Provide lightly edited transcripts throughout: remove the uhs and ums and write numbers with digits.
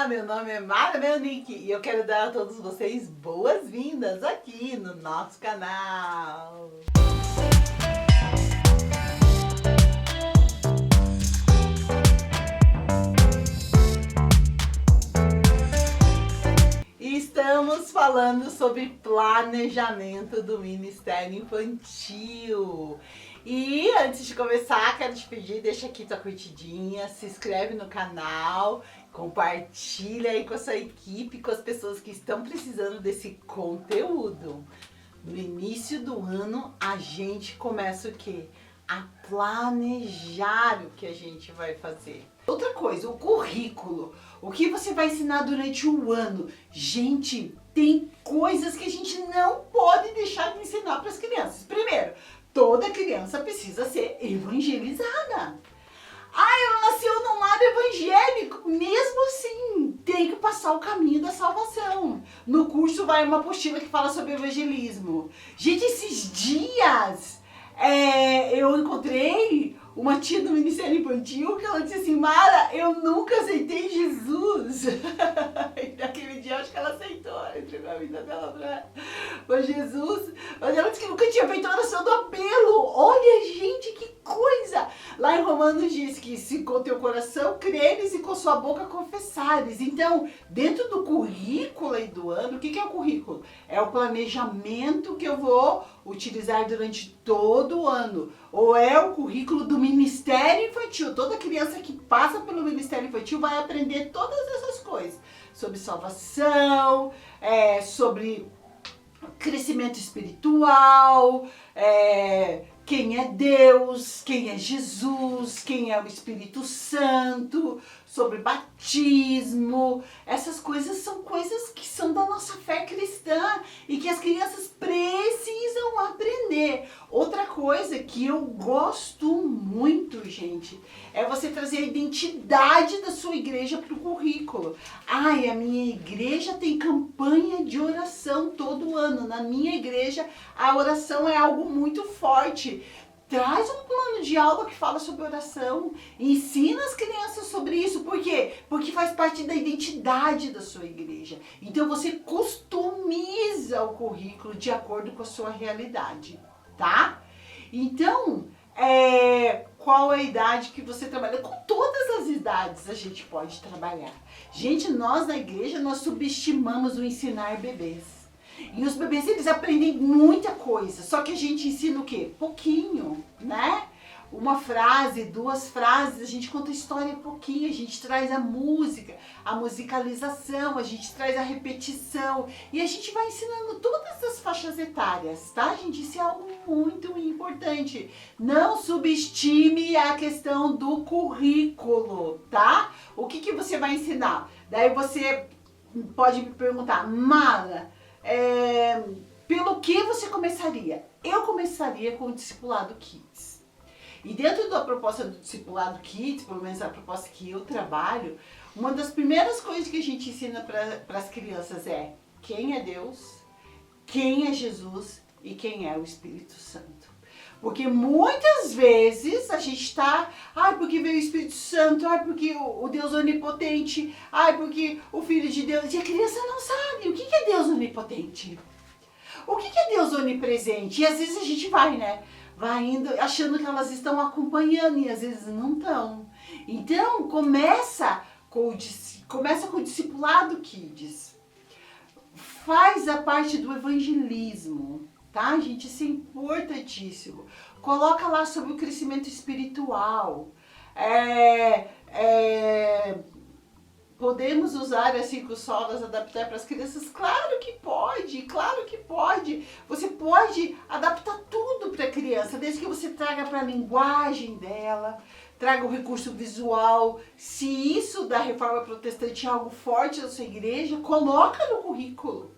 Olá, meu nome é Mara Melnick e eu quero dar a todos vocês boas-vindas aqui no nosso canal. Estamos falando sobre planejamento do Ministério Infantil. E antes de começar, quero te pedir, deixa aqui tua curtidinha, se inscreve no canal, compartilha aí com a sua equipe, com as pessoas que estão precisando desse conteúdo. No início do ano, a gente começa o quê? A planejar o que a gente vai fazer. Outra coisa, o currículo. O que você vai ensinar durante o ano? Gente, tem coisas que a gente não pode deixar de ensinar para as crianças. Primeiro, toda criança precisa ser evangelizada. Ela nasceu num lar evangélico, mesmo assim, tem que passar o caminho da salvação. No curso vai uma apostila que fala sobre evangelismo. Gente, esses dias eu encontrei uma tia do Ministério Infantil que ela disse assim: Mara, eu nunca aceitei Jesus. E naquele dia eu acho que ela aceitou, entregou a vida dela pra Jesus. Mas ela disse que nunca tinha feito a oração do apelo. Olha, gente, que coisa! Lá em Romanos diz que se com teu coração creres e com sua boca confessares. Então, dentro do currículo aí do ano, o que é o currículo? É o planejamento que eu vou utilizar durante todo o ano. Ou é o currículo do Ministério Infantil. Toda criança que passa pelo Ministério Infantil vai aprender todas essas coisas. Sobre salvação, sobre crescimento espiritual, quem é Deus, quem é Jesus, quem é o Espírito Santo, sobre batismo. Essas coisas são coisas que são da nossa fé cristã e que as crianças precisam aprender. Outra coisa que eu gosto muito, gente, é você trazer a identidade da sua igreja para o currículo. A minha igreja tem campanha de oração todo ano. Na minha igreja, a oração é algo muito forte. Traz um plano de aula que fala sobre oração. Ensina as crianças sobre isso. Por quê? Porque faz parte da identidade da sua igreja. Então você customiza o currículo de acordo com a sua realidade, tá? Então, qual é a idade que você trabalha? Com todas as idades a gente pode trabalhar. Gente, nós na igreja, nós subestimamos o ensinar bebês. E os bebês, eles aprendem muita coisa, só que a gente ensina o quê? Pouquinho, né? Uma frase, duas frases, a gente conta a história pouquinho, a gente traz a música, a musicalização, a gente traz a repetição e a gente vai ensinando todas as faixas etárias, tá, gente? Isso é algo muito importante. Não subestime a questão do currículo, tá? O que você vai ensinar? Daí você pode me perguntar: Mara, pelo que você começaria? Eu começaria com o Discipulado Kids. E dentro da proposta do Discipulado Kids, pelo menos a proposta que eu trabalho, uma das primeiras coisas que a gente ensina para as crianças é quem é Deus, quem é Jesus e quem é o Espírito Santo. Porque muitas vezes a gente está, porque veio o Espírito Santo, porque o Deus onipotente, porque o Filho de Deus, e a criança não sabe o que é Deus onipotente. O que é Deus onipresente? E às vezes a gente vai indo achando que elas estão acompanhando e às vezes não estão. Então começa com o Discipulado Kids. Faz a parte do evangelismo. Tá, gente? Isso é importantíssimo. Coloca lá sobre o crescimento espiritual. Podemos usar as 5 solas, adaptar para as crianças? Claro que pode, claro que pode. Você pode adaptar tudo para a criança, desde que você traga para a linguagem dela, traga o recurso visual. Se isso da Reforma Protestante é algo forte na sua igreja, coloca no currículo.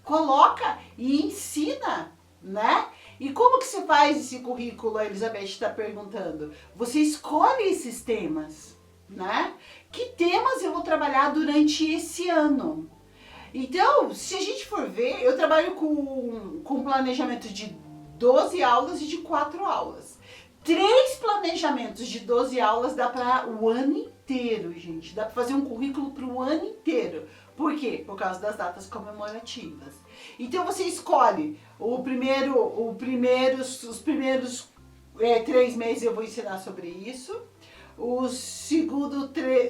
Coloca e ensina, né? E como que você faz esse currículo? A Elizabeth está perguntando. Você escolhe esses temas, né? Que temas eu vou trabalhar durante esse ano? Então, se a gente for ver, eu trabalho com planejamento de 12 aulas e de 4 aulas. 3 planejamentos de 12 aulas dá para o ano inteiro. inteiro, gente. Dá para fazer um currículo para o ano inteiro. Por quê? Por causa das datas comemorativas. Então você escolhe os primeiros 3 meses eu vou ensinar sobre isso.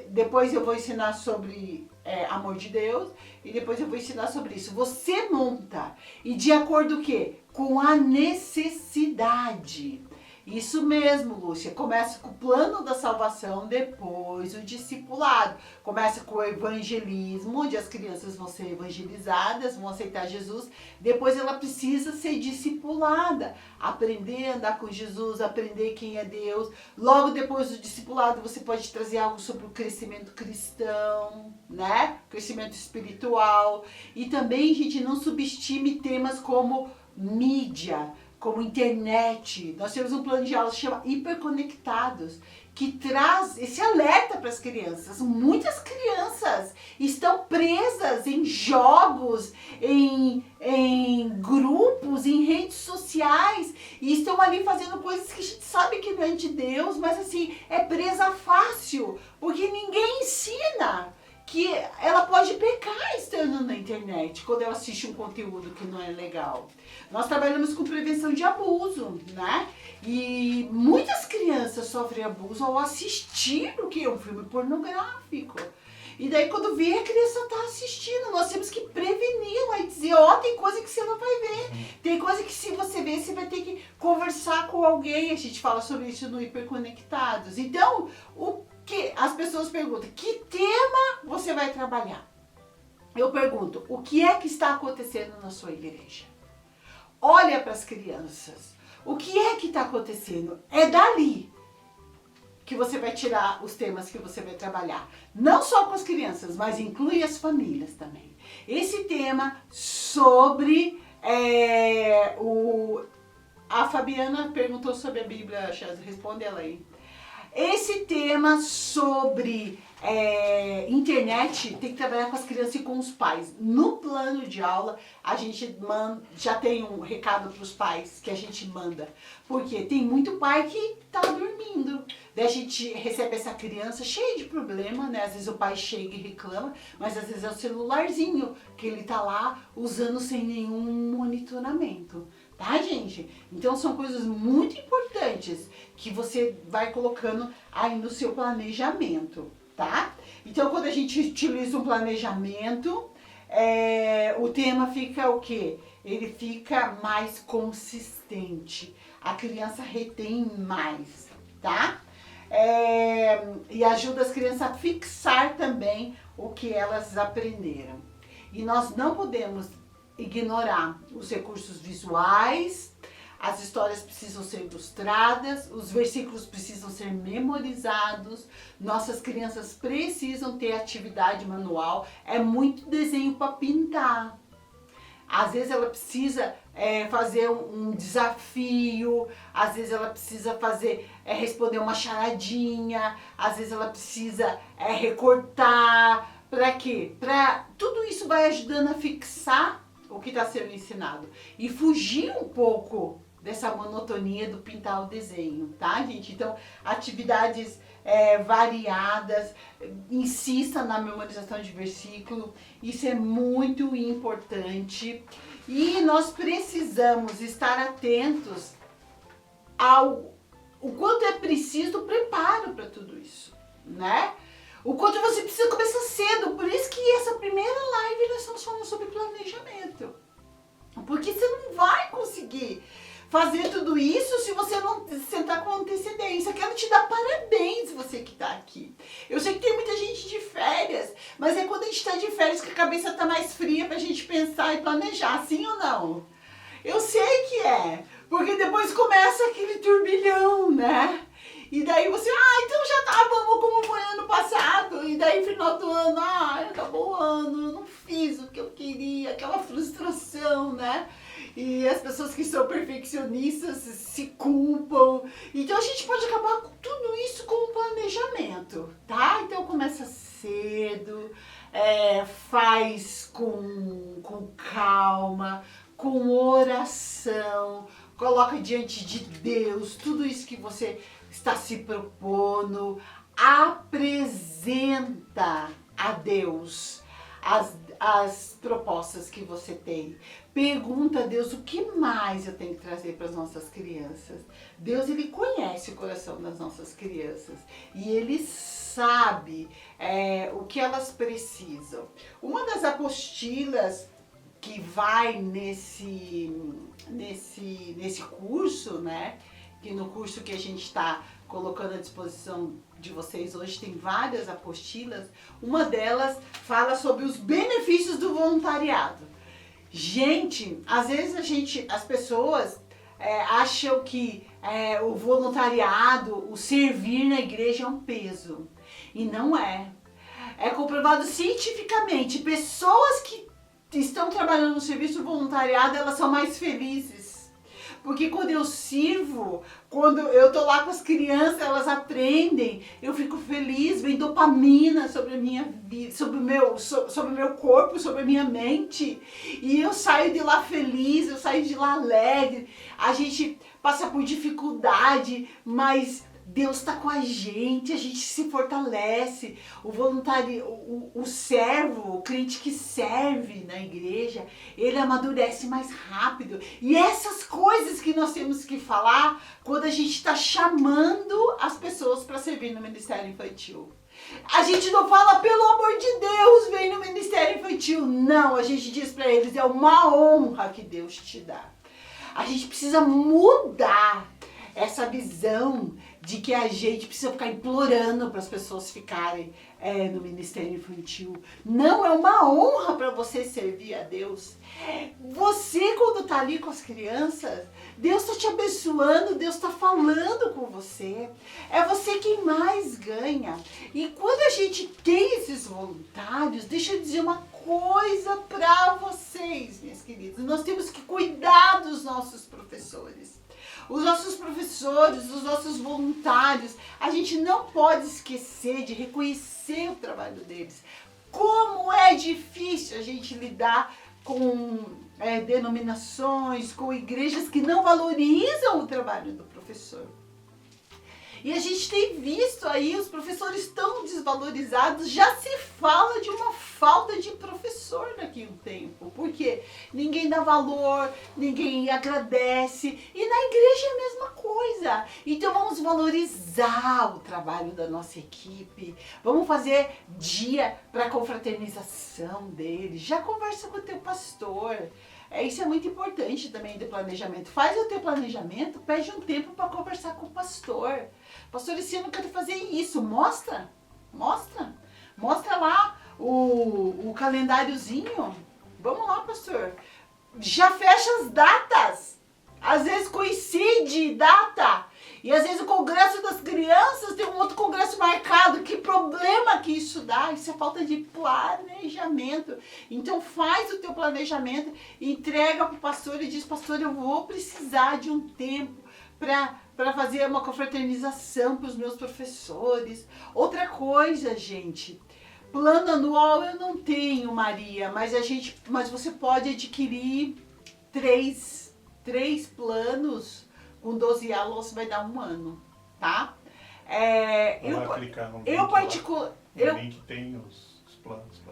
Depois eu vou ensinar sobre amor de Deus. E depois eu vou ensinar sobre isso. Você monta. E de acordo com o quê? Com a necessidade. Isso mesmo, Lúcia. Começa com o plano da salvação, depois o discipulado. Começa com o evangelismo, onde as crianças vão ser evangelizadas, vão aceitar Jesus. Depois ela precisa ser discipulada, aprender a andar com Jesus, aprender quem é Deus. Logo depois do discipulado você pode trazer algo sobre o crescimento cristão, né? Crescimento espiritual. E também, gente, não subestime temas como mídia, como internet. Nós temos um plano de aula que se chama Hiperconectados, que traz esse alerta para as crianças. Muitas crianças estão presas em jogos, em grupos, em redes sociais, e estão ali fazendo coisas que a gente sabe que não é de Deus, mas assim, é presa fácil, porque ninguém ensina que ela pode pecar estando na internet quando ela assiste um conteúdo que não é legal. Nós trabalhamos com prevenção de abuso, né? E muitas crianças sofrem abuso ao assistir o que é um filme pornográfico. E daí quando vê, a criança está assistindo. Nós temos que prevenir, vai dizer, tem coisa que você não vai ver. Tem coisa que se você ver, você vai ter que conversar com alguém. A gente fala sobre isso no Hiperconectados. Então, que as pessoas perguntam, que tema você vai trabalhar? Eu pergunto, o que é que está acontecendo na sua igreja? Olha para as crianças. O que é que está acontecendo? É dali que você vai tirar os temas que você vai trabalhar. Não só com as crianças, mas inclui as famílias também. Esse tema sobre a Fabiana perguntou sobre a Bíblia, responde ela aí. Esse tema sobre internet tem que trabalhar com as crianças e com os pais. No plano de aula, a gente já tem um recado para os pais que a gente manda. Porque tem muito pai que tá dormindo. Daí a gente recebe essa criança cheia de problema, né? Às vezes o pai chega e reclama, mas às vezes é o celularzinho que ele tá lá usando sem nenhum monitoramento. Tá, gente? Então são coisas muito importantes que você vai colocando aí no seu planejamento, tá? Então quando a gente utiliza um planejamento, o tema fica o quê? Ele fica mais consistente. A criança retém mais, tá? E ajuda as crianças a fixar também o que elas aprenderam. E nós não podemos ignorar os recursos visuais, as histórias precisam ser ilustradas, os versículos precisam ser memorizados, nossas crianças precisam ter atividade manual, é muito desenho para pintar. Às vezes ela precisa fazer um desafio, às vezes ela precisa responder uma charadinha, às vezes ela precisa recortar. Para quê? Tudo isso vai ajudando a fixar o que está sendo ensinado e fugir um pouco dessa monotonia do pintar o desenho, tá, gente? Então, atividades variadas, insista na memorização de versículo, isso é muito importante e nós precisamos estar atentos o quanto é preciso o preparo para tudo isso, né? O quanto você precisa começar cedo, por isso que essa primeira live nós estamos falando sobre planejamento. Porque você não vai conseguir fazer tudo isso se você não sentar com antecedência. Quero te dar parabéns, você que está aqui. Eu sei que tem muita gente de férias, mas é quando a gente está de férias que a cabeça está mais fria pra gente pensar e planejar, sim ou não? Eu sei que é, porque depois começa aquele turbilhão, né? E daí você, então já tá bom como foi ano passado. E daí final do ano, acabou o ano, eu não fiz o que eu queria, aquela frustração, né? E as pessoas que são perfeccionistas se culpam. Então a gente pode acabar com tudo isso com o planejamento, tá? Então começa cedo, faz com calma, com oração, coloca diante de Deus tudo isso que você está se propondo, Apresenta a Deus as propostas que você tem. Pergunta a Deus o que mais eu tenho que trazer para as nossas crianças. Deus, ele conhece o coração das nossas crianças e ele sabe o que elas precisam. Uma das apostilas que vai nesse curso, né? Que no curso que a gente está colocando à disposição de vocês hoje tem várias apostilas. Uma delas fala sobre os benefícios do voluntariado. Gente, às vezes as pessoas acham que o voluntariado, o servir na igreja é um peso. E não é. É comprovado cientificamente. Pessoas que estão trabalhando no serviço voluntariado, elas são mais felizes. Porque quando eu sirvo, quando eu tô lá com as crianças, elas aprendem, eu fico feliz, vem dopamina sobre a minha vida, sobre o meu corpo, sobre a minha mente. E eu saio de lá feliz, eu saio de lá alegre. A gente passa por dificuldade, mas Deus está com a gente se fortalece. O voluntário, o servo, o crente que serve na igreja, ele amadurece mais rápido. E essas coisas que nós temos que falar quando a gente está chamando as pessoas para servir no ministério infantil. A gente não fala, pelo amor de Deus, vem no ministério infantil. Não, a gente diz para eles, é uma honra que Deus te dá. A gente precisa mudar essa visão de que a gente precisa ficar implorando para as pessoas ficarem no ministério infantil. Não, é uma honra para você servir a Deus. Você, quando está ali com as crianças, Deus está te abençoando, Deus está falando com você. É você quem mais ganha. E quando a gente tem esses voluntários, deixa eu dizer uma coisa para vocês, minhas queridas. Nós temos que cuidar dos nossos professores. Os nossos professores, os nossos voluntários, a gente não pode esquecer de reconhecer o trabalho deles. Como é difícil a gente lidar com denominações, com igrejas que não valorizam o trabalho do professor. E a gente tem visto aí os professores tão desvalorizados, já se fala de uma falta de professor daqui a um tempo, porque ninguém dá valor, ninguém agradece, e na igreja é a mesma coisa. Então vamos valorizar o trabalho da nossa equipe, vamos fazer dia para confraternização deles, já conversa com o teu pastor. Isso é muito importante também do planejamento. Faz o teu planejamento, pede um tempo para conversar com o pastor. Pastor, esse ano eu quero fazer isso. Mostra lá o calendáriozinho. Vamos lá, pastor. Já fecha as datas. Às vezes coincide data. E às vezes o congresso das crianças tem um outro congresso marcado. Que problema que isso dá? Isso é falta de planejamento. Então faz o teu planejamento, entrega para o pastor e diz, pastor, eu vou precisar de um tempo para fazer uma confraternização para os meus professores. Outra coisa, gente, plano anual eu não tenho, Maria, mas você pode adquirir três planos. Com 12 aulas vai dar um ano, tá? Vai clicar no link tem os planos lá.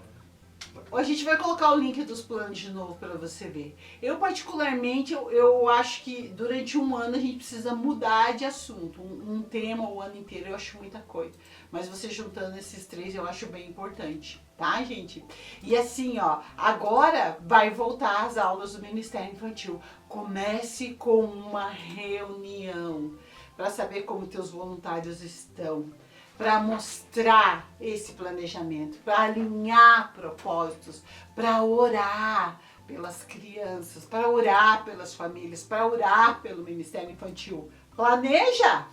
A gente vai colocar o link dos planos de novo para você ver. Eu particularmente, eu acho que durante um ano a gente precisa mudar de assunto. Um tema o ano inteiro eu acho muita coisa. Mas você juntando esses três eu acho bem importante, tá, gente? E assim, ó, agora vai voltar as aulas do Ministério Infantil. Comece com uma reunião para saber como teus voluntários estão, para mostrar esse planejamento, para alinhar propósitos, para orar pelas crianças, para orar pelas famílias, para orar pelo Ministério Infantil. Planeja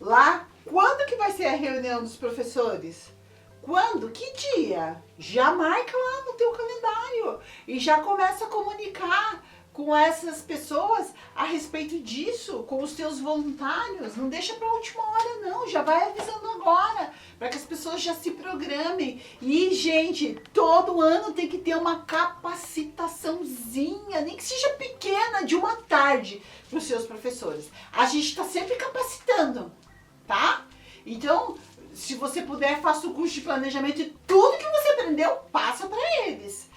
lá. Quando que vai ser a reunião dos professores? Quando? Que dia? Já marca lá no teu calendário e já começa a comunicar com essas pessoas a respeito disso, com os teus voluntários. Não deixa para a última hora não, já vai avisando agora, para que as pessoas já se programem. E, gente, todo ano tem que ter uma capacitaçãozinha, nem que seja pequena, de uma tarde para os seus professores. A gente está sempre capacitando. tá? Então, se você puder, faça o curso de planejamento e tudo que você aprendeu, passa para eles.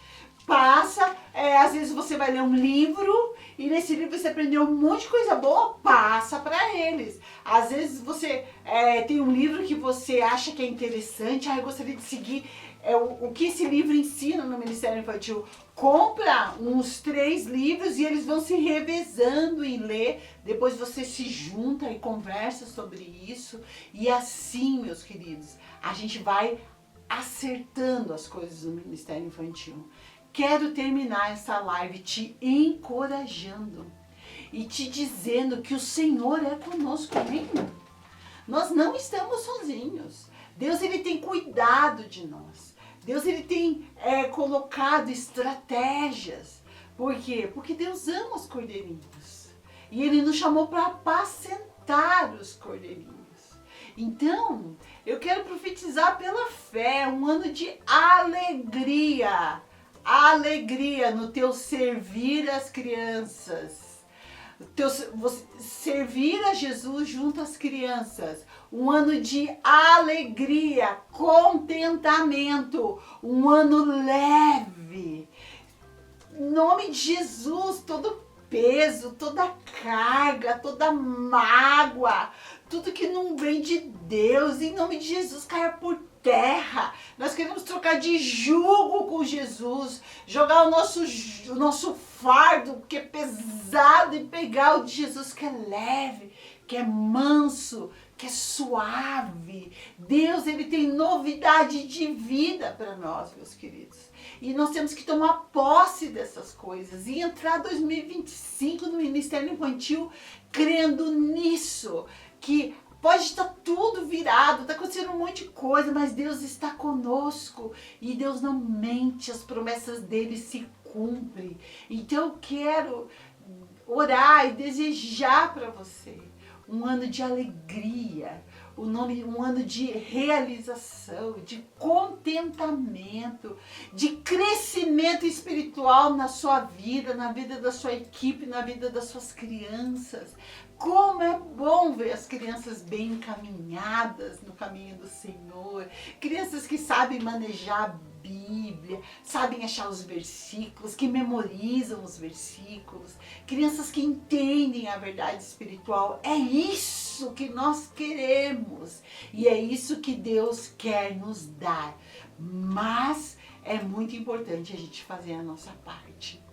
Passa, às vezes você vai ler um livro e nesse livro você aprendeu um monte de coisa boa, passa para eles. Às vezes você tem um livro que você acha que é interessante, eu gostaria de seguir o que esse livro ensina no Ministério Infantil. Compra uns 3 livros e eles vão se revezando em ler. Depois você se junta e conversa sobre isso. E assim, meus queridos, a gente vai acertando as coisas do Ministério Infantil. Quero terminar essa live te encorajando e te dizendo que o Senhor é conosco, amém? Nós não estamos sozinhos. Deus, ele tem cuidado de nós. Deus, ele tem colocado estratégias. Por quê? Porque Deus ama os cordeirinhos. E ele nos chamou para apacentar os cordeirinhos. Então, eu quero profetizar pela fé um ano de alegria. Alegria no teu servir as crianças. Servir a Jesus junto às crianças. Um ano de alegria, contentamento. Um ano leve. Em nome de Jesus, todo peso, toda carga, toda mágoa, tudo que não vem de Deus, em nome de Jesus, caia por terra. Nós queremos trocar de jugo com Jesus, jogar o nosso fardo que é pesado e pegar o de Jesus que é leve, que é manso, que é suave. Deus, ele tem novidade de vida para nós, meus queridos. E nós temos que tomar posse dessas coisas e entrar 2025 no Ministério Infantil crendo nisso, que pode estar tudo virado, está acontecendo um monte de coisa, mas Deus está conosco e Deus não mente, as promessas dele se cumprem. Então eu quero orar e desejar para você um ano de alegria, um ano de realização, de contentamento, de crescimento espiritual na sua vida, na vida da sua equipe, na vida das suas crianças. Como é bom ver as crianças bem encaminhadas no caminho do Senhor. Crianças que sabem manejar a Bíblia, sabem achar os versículos, que memorizam os versículos. Crianças que entendem a verdade espiritual. É isso que nós queremos. E é isso que Deus quer nos dar. Mas é muito importante a gente fazer a nossa parte.